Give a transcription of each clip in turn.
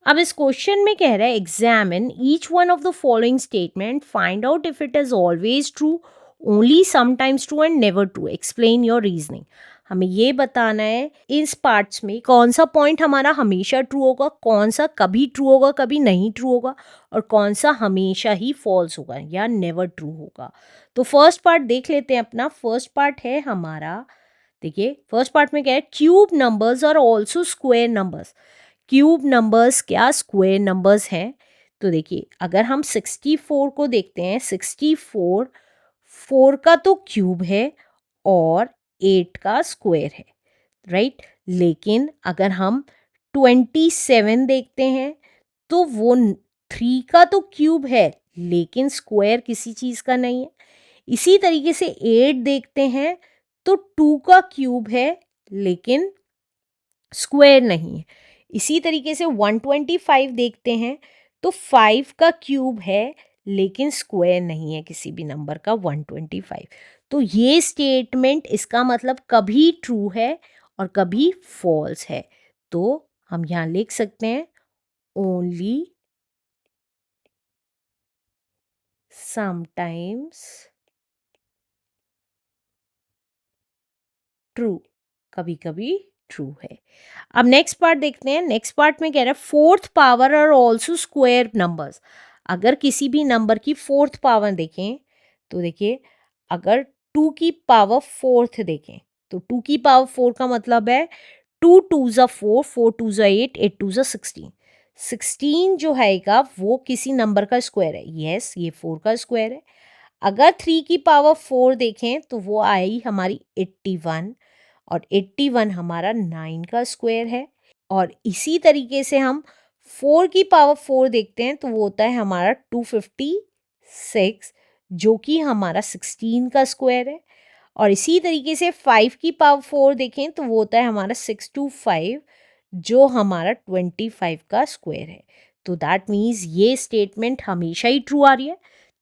अब इस क्वेश्चन में कह रहा है examine each one of the following statement, find out if it is always true, only sometimes true and never true, explain your reasoning. हमें ये बताना है इस पार्ट्स में कौन सा पॉइंट हमारा हमेशा ट्रू होगा, कौन सा कभी ट्रू होगा कभी नहीं ट्रू होगा, और कौन सा हमेशा ही फॉल्स होगा या नेवर ट्रू होगा। तो फर्स्ट पार्ट देख लेते हैं अपना। फर्स्ट पार्ट है हमारा, देखिए फर्स्ट पार्ट में क्या है, क्यूब नंबर्स और also square numbers. Cube numbers क्या स्क्वायर नंबर्स हैं? तो देखिए अगर हम 64 को देखते हैं, 64 4 का तो क्यूब है और 8 का स्क्वायर है, राइट। लेकिन अगर हम 27 देखते हैं तो वो 3 का तो क्यूब है लेकिन स्क्वायर किसी चीज़ का नहीं है। इसी तरीके से 8 देखते हैं तो 2 का क्यूब है लेकिन स्क्वायर नहीं है। इसी तरीके से 125 देखते हैं तो 5 का क्यूब है लेकिन स्क्वायर नहीं है किसी भी नंबर का 125। तो ये स्टेटमेंट इसका मतलब कभी ट्रू है और कभी फॉल्स है। तो हम यहाँ लिख सकते हैं ओनली समटाइम्स ट्रू, कभी कभी ट्रू है। अब नेक्स्ट पार्ट देखते हैं। नेक्स्ट पार्ट में कह रहा है फोर्थ पावर और ऑल्सो स्क्वायर नंबर्स। अगर किसी भी नंबर की फोर्थ पावर देखें तो देखिए अगर 2 की पावर फोर्थ देखें तो 2 की पावर 4 का मतलब है 2 टू ज़ा 4, 4 टू ज़ा 8, 8 टू ज़ा 16। 16 जो हैगा वो किसी नंबर का स्क्वायर है। यस, ये 4 का स्क्वायर है। अगर 3 की पावर 4 देखें तो वो आई हमारी 81, और 81 हमारा 9 का स्क्वायर है। और इसी तरीके से हम 4 की पावर 4 देखते हैं तो वो होता है हमारा 256, जो कि हमारा 16 का स्क्वायर है। और इसी तरीके से 5 की पावर 4 देखें तो वो होता है हमारा 625, जो हमारा 25 का स्क्वायर है। तो दैट मीन्स ये स्टेटमेंट हमेशा ही ट्रू आ रही है।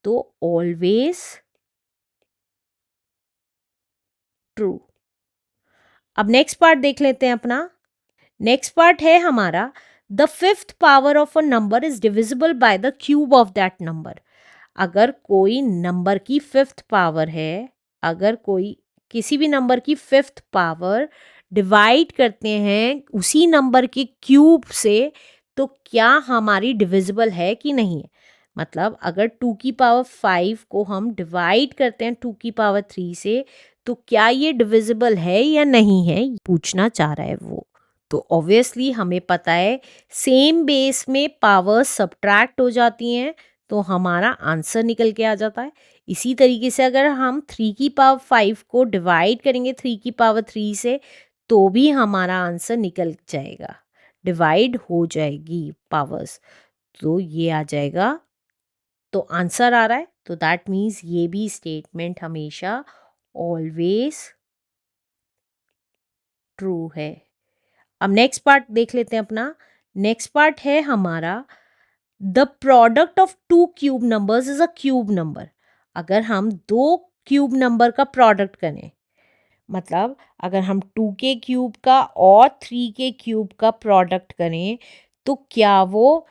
तो ऑलवेज ट्रू। अब नेक्स्ट पार्ट देख लेते हैं अपना। नेक्स्ट पार्ट है हमारा the fifth power of a number is divisible by the cube of that number. अगर कोई नंबर की फिफ्थ पावर है, अगर कोई किसी भी नंबर की फिफ्थ पावर डिवाइड करते हैं उसी नंबर के क्यूब से, तो क्या हमारी डिविजिबल है कि नहीं है। मतलब अगर 2 की पावर 5 को हम डिवाइड करते हैं 2 की पावर 3 से, तो क्या ये डिविजिबल है या नहीं है, पूछना चाह रहा है वो। तो ऑब्वियसली हमें पता है सेम बेस में पावर्स सब्ट्रैक्ट हो जाती हैं तो हमारा आंसर निकल के आ जाता है। इसी तरीके से अगर हम 3 की पावर 5 को डिवाइड करेंगे 3 की पावर 3 से, तो भी हमारा आंसर निकल जाएगा, डिवाइड हो जाएगी पावर्स, तो ये आ जाएगा। तो आंसर आ रहा है, तो दैट मीन्स ये भी स्टेटमेंट हमेशा ऑलवेज ट्रू है। अब नेक्स्ट पार्ट देख लेते हैं अपना। नेक्स्ट पार्ट है हमारा the product of two cube numbers is a cube number. अगर हम दो क्यूब नंबर का प्रोडक्ट करें, मतलब अगर हम 2 के क्यूब का और 3 के क्यूब का प्रोडक्ट करें, तो क्या वो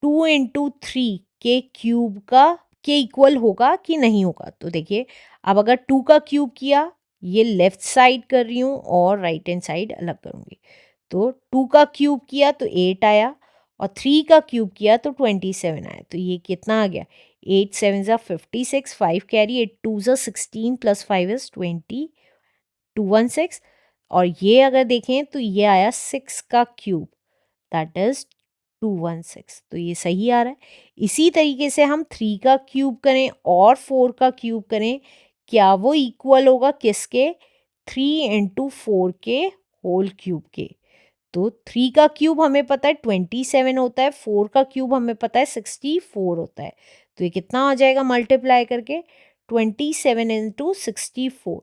2 इंटू 3 के क्यूब का के इक्वल होगा कि नहीं होगा। तो देखिए अब अगर 2 का क्यूब किया, ये लेफ्ट साइड कर रही हूँ और राइट हैंड साइड अलग करूँगी। तो 2 का क्यूब किया तो 8 आया, और 3 का क्यूब किया तो 27 आया। तो ये कितना आ गया, 8 7 ज़ा 56, 5 कैरी, 8 2 ज़ा 16 प्लस 5 इज 20, 216। और ये अगर देखें तो ये आया 6 का क्यूब, दैट इज 216। तो ये सही आ रहा है। इसी तरीके से हम 3 का क्यूब करें और 4 का क्यूब करें, क्या वो इक्वल होगा किसके, 3 इंटू 4 के होल क्यूब के। तो 3 का क्यूब हमें पता है 27 होता है, 4 का क्यूब हमें पता है 64 होता है। तो ये कितना आ जाएगा मल्टीप्लाई करके, 27 इंटू 64,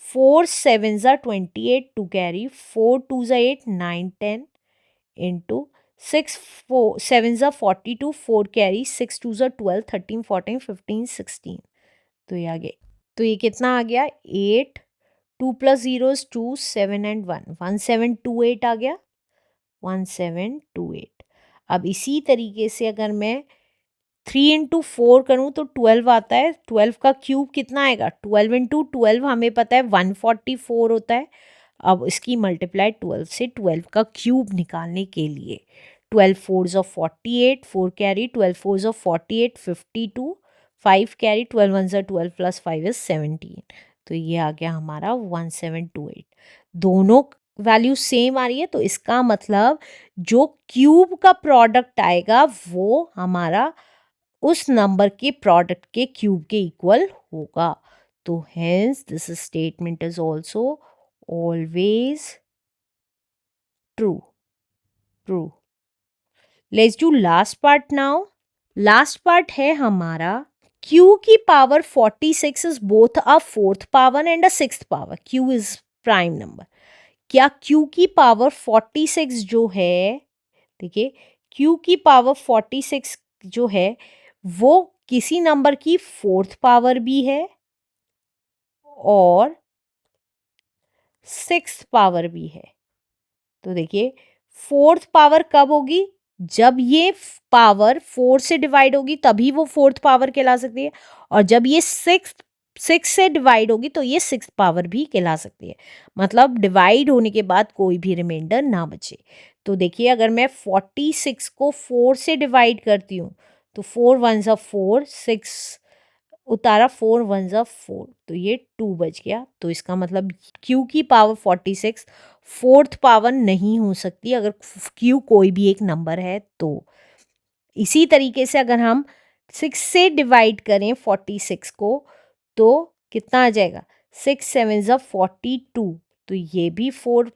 4 7 ज़ा 28, 2 कैरी, 4 2 ज़ा 8, 9 10 इंटू 6 4 7 ज़ा 42, 4 कैरी, 6 2 ज़ा 12, 13 14 15 16। तो ये आ गया, तो ये कितना आ गया, 8, 2 प्लस 0 इज 2, 7 एंड 1, 1728 आ गया, 1728। अब इसी तरीके से अगर मैं 3 इंटू 4 करूँ तो 12 आता है। 12 का क्यूब कितना आएगा? 12 इंटू 12 हमें पता है 144 होता है। अब इसकी मल्टीप्लाई 12 से 12 का क्यूब निकालने के लिए 12 force of 48, 4 carry, 12 force of 48 52, 5 carry, 12 one 12 plus 5 is 17। तो ये आ गया हमारा 1728। दोनों वैल्यू सेम आ रही है, तो इसका मतलब जो क्यूब का प्रोडक्ट आएगा वो हमारा उस नंबर के प्रोडक्ट के क्यूब के इक्वल होगा। तो hence this statement is also always true. True. Let's do last part now. Last part है हमारा q की power 46 is both a fourth power and a sixth power. q is prime number. क्या q की power 46 जो है, देखिए q की power 46 जो है वो किसी नंबर की फोर्थ पावर भी है और सिक्स्थ पावर भी है। तो देखिए फोर्थ पावर कब होगी? जब ये पावर 4 से डिवाइड होगी तभी वो फोर्थ पावर कहला सकती है, और जब ये सिक्स से डिवाइड होगी तो ये सिक्स पावर भी कहला सकती है। मतलब डिवाइड होने के बाद कोई भी रिमाइंडर ना बचे। तो देखिए अगर मैं 46 को 4 से डिवाइड करती हूँ तो 4 वन ज़ा 4, 6 उतारा, 4 वन ज़ा 4, तो ये 2 बच गया। तो इसका मतलब क्यू की पावर 46 फोर्थ पावर नहीं हो सकती अगर क्यू कोई भी एक नंबर है तो। इसी तरीके से अगर हम 6 से डिवाइड करें 46 को तो कितना आ जाएगा? 6 7 ज़ा 42, तो ये भी 4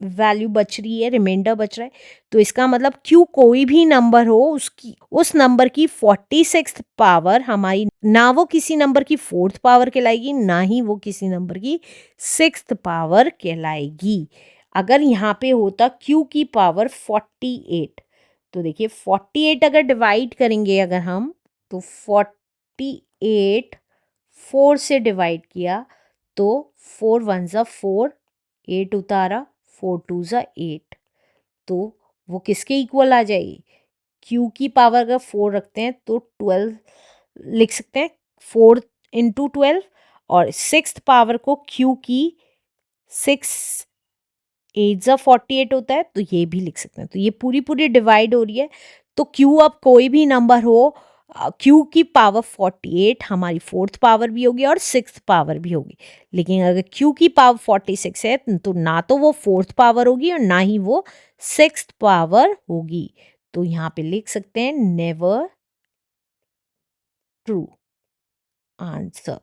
वैल्यू बच रही है, रिमाइंडर बच रहा है। तो इसका मतलब क्यू कोई भी नंबर हो उसकी उस नंबर की 46th पावर हमारी ना वो किसी नंबर की फोर्थ पावर कहलाएगी ना ही वो किसी नंबर की सिक्स्थ पावर कहलाएगी। अगर यहाँ पे होता q की पावर 48, तो देखिए 48 अगर डिवाइड करेंगे अगर हम तो 48 4 से डिवाइड किया तो 4 वन ज़ा 4, 8 उतारा, 4 टू ज़ा 8, तो वो किसके इक्वल आ जाएगी? q की पावर अगर 4 रखते हैं तो 12 लिख सकते हैं, 4 इंटू 12, और सिक्स्थ पावर को q की 6 8 ज़ा 48 होता है तो ये भी लिख सकते हैं। तो ये पूरी पूरी डिवाइड हो रही है। तो q अब कोई भी नंबर हो, q की पावर 48 हमारी फोर्थ पावर भी होगी और सिक्स्थ पावर भी होगी। लेकिन अगर q की पावर 46 है तो ना तो वो फोर्थ पावर होगी और ना ही वो सिक्स्थ पावर होगी। तो यहाँ पे लिख सकते हैं नेवर ट्रू आंसर।